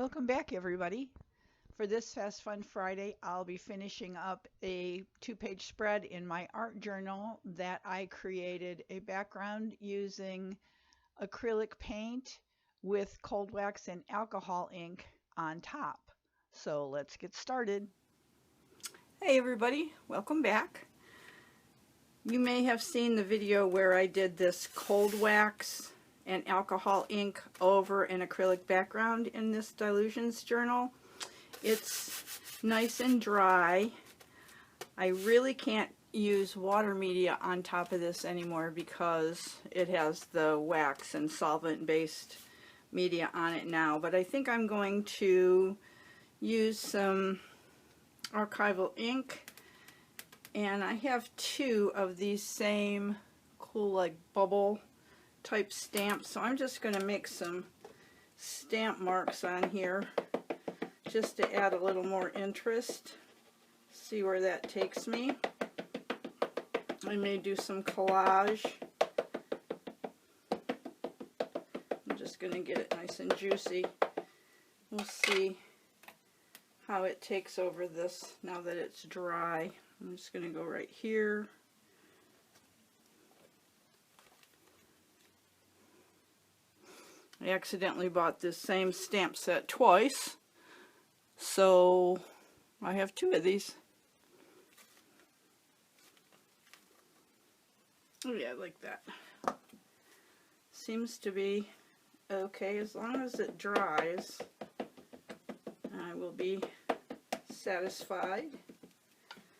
Welcome back, everybody. For this Fast Fun Friday, I'll be finishing up a two-page spread in my art journal that I created a background using acrylic paint with cold wax and alcohol ink on top. So let's get started. Hey everybody, welcome back. You may have seen the video where I did this cold wax and alcohol ink over an acrylic background in this Dilutions journal. It's nice and dry. I really can't use water media on top of this anymore because it has the wax and solvent based media on it now, but I think I'm going to use some archival ink, and I have two of these same cool like bubble type stamps, so I'm just going to make some stamp marks on here just to add a little more interest. See where that takes me. I may do some collage. I'm just going to get it nice and juicy. We'll see how it takes over this now that it's dry. I'm just going to go right here. I accidentally bought this same stamp set twice, so I have two of these. Oh yeah, like that. Seems to be okay as long as it dries. I will be satisfied.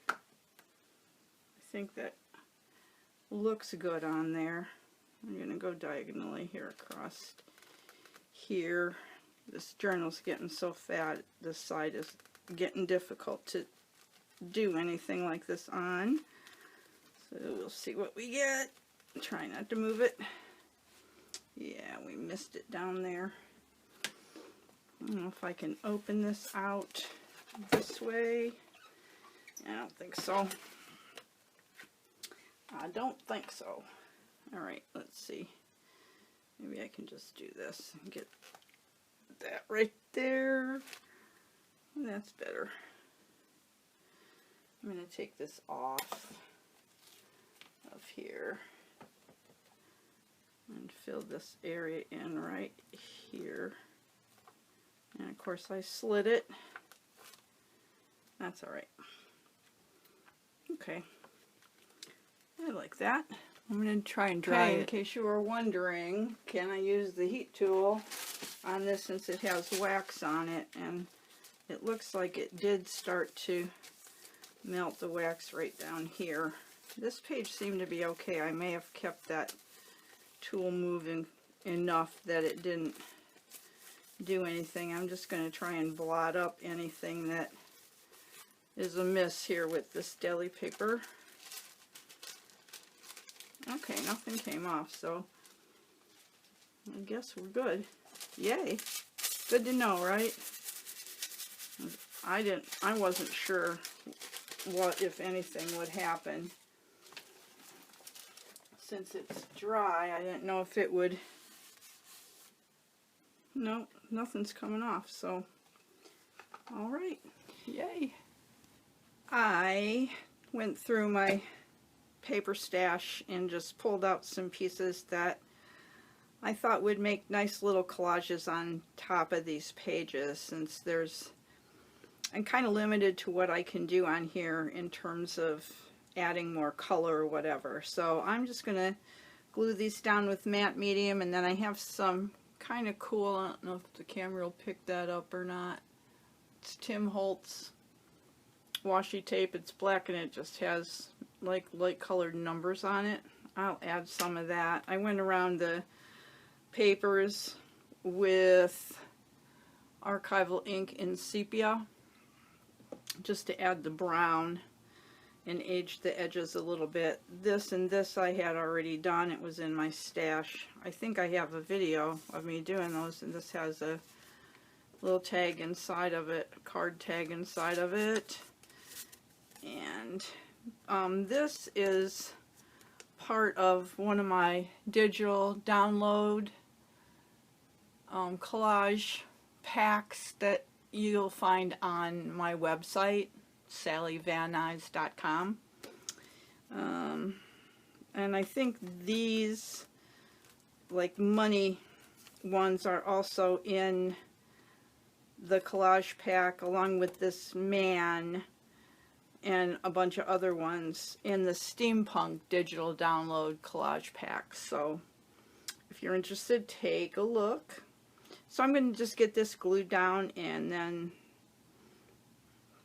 I think that looks good on there. I'm going to go diagonally here across here. This journal's getting so fat, this side is getting difficult to do anything like this on. So we'll see what we get. Try not to move it. Yeah, we missed it down there. I don't know if I can open this out this way. I don't think so. I don't think so. Alright, let's see. Maybe I can just do this and get that right there. That's better. I'm going to take this off of here and fill this area in right here. And of course I slid it. That's alright. Okay. I like that. I'm going to try and dry it. In case you were wondering, can I use the heat tool on this since it has wax on it? And it looks like it did start to melt the wax right down here. This page seemed to be okay. I may have kept that tool moving enough that it didn't do anything. I'm just going to try and blot up anything that is amiss here with this deli paper. Okay, nothing came off, so I guess we're good. Yay. Good to know, right? I wasn't sure what, if anything, would happen. Since it's dry, I didn't know if it would. No, nothing's coming off, so alright. Yay. I went through my paper stash and just pulled out some pieces that I thought would make nice little collages on top of these pages, since I'm kind of limited to what I can do on here in terms of adding more color or whatever. So I'm just going to glue these down with matte medium, and then I have some kind of cool, I don't know if the camera will pick that up or not. It's Tim Holtz washi tape. It's black and it just has like light colored numbers on it. I'll add some of that. I went around the papers with archival ink in sepia just to add the brown and age the edges a little bit. This and this I had already done. It was in my stash. I think I have a video of me doing those, and this has a little tag inside of it, a card tag inside of it. And this is part of one of my digital download collage packs that you'll find on my website, sallyvannuys.com. And I think these, like, money ones are also in the collage pack, along with this man and a bunch of other ones in the steampunk digital download collage pack. So if you're interested, take a look. So I'm going to just get this glued down and then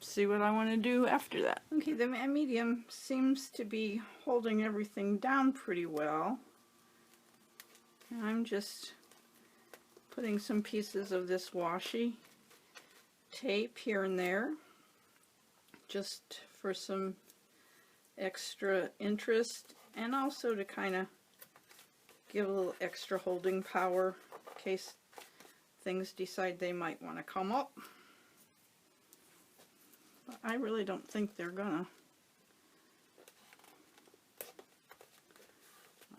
see what I want to do after that. Okay, the medium seems to be holding everything down pretty well. And I'm just putting some pieces of this washi tape here and there, just for some extra interest, and also to kind of give a little extra holding power in case things decide they might want to come up. But I really don't think they're gonna.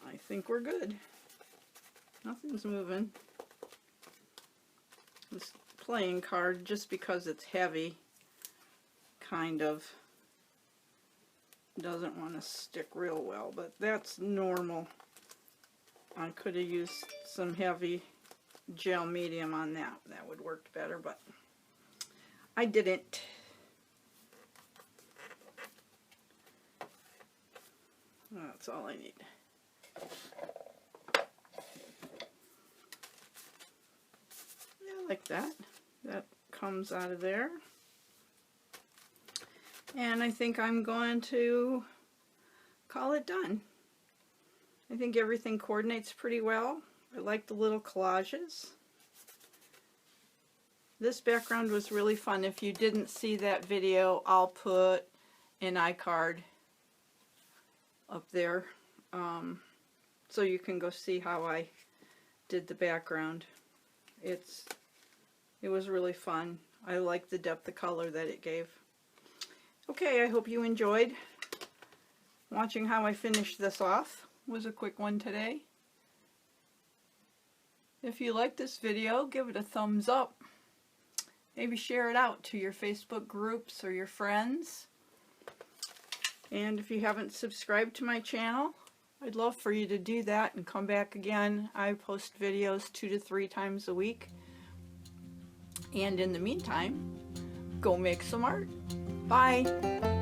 I think we're good. Nothing's moving. This playing card, just because it's heavy, kind of doesn't want to stick real well, but that's normal. I could have used some heavy gel medium on that. That would work better, but I didn't. That's all I need. Yeah, like that. That comes out of there. And I think I'm going to call it done. I think everything coordinates pretty well. I like the little collages. This background was really fun. If you didn't see that video, I'll put an iCard up there so you can go see how I did the background. It was really fun. I like the depth of color that it gave. Okay, I hope you enjoyed watching how I finished this off. It was a quick one today. If you like this video, give it a thumbs up. Maybe share it out to your Facebook groups or your friends. And if you haven't subscribed to my channel, I'd love for you to do that and come back again. I post videos 2 to 3 times a week. And in the meantime, go make some art. Bye!